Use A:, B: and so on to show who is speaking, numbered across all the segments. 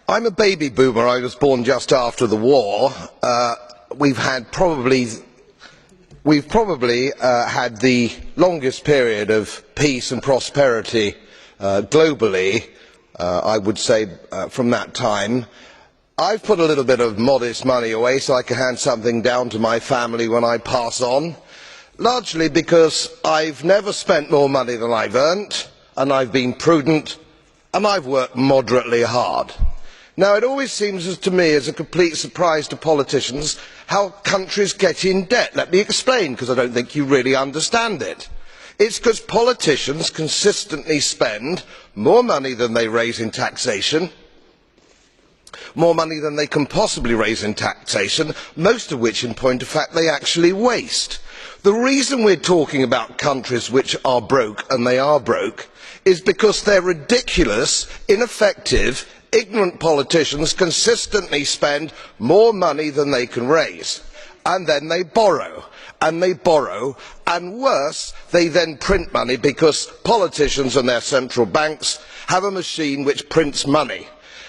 A: I'm a baby boomer. I was born just after the war. We've probably had the longest period of peace and prosperity globally, I would say, from that time. I've put a little bit of modest money away so I can hand something down to my family when I pass on, largely because I've never spent more money than I've earned, and I've been prudent, and I've worked moderately hard. Now, it always seems to me as a complete surprise to politicians how countries get in debt. Let me explain, because I don't think you really understand it. It's because politicians consistently spend more money than they raise in taxation, more money than they can possibly raise in taxation, most of which, in point of fact, they actually waste. The reason we're talking about countries which are broke, and they are broke, is because their ridiculous, ineffective, ignorant politicians consistently spend more money than they can raise, and then they borrow, and worse, they then print money because politicians and their central banks have a machine which prints money.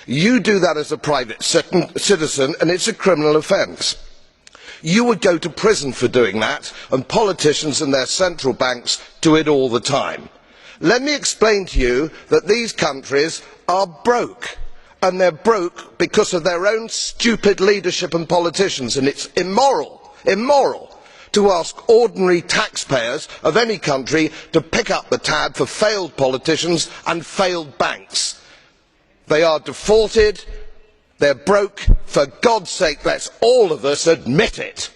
A: You do that as a private citizen and it's a criminal offence. You would go to prison for doing that, and politicians and their central banks do it all the time. Let me explain to you that these countries are broke, and they are broke because of their own stupid leadership and politicians, and it is immoral to ask ordinary taxpayers of any country to pick up the tab for failed politicians and failed banks. They are defaulted, they are broke. For God's sake, let us all of us admit it.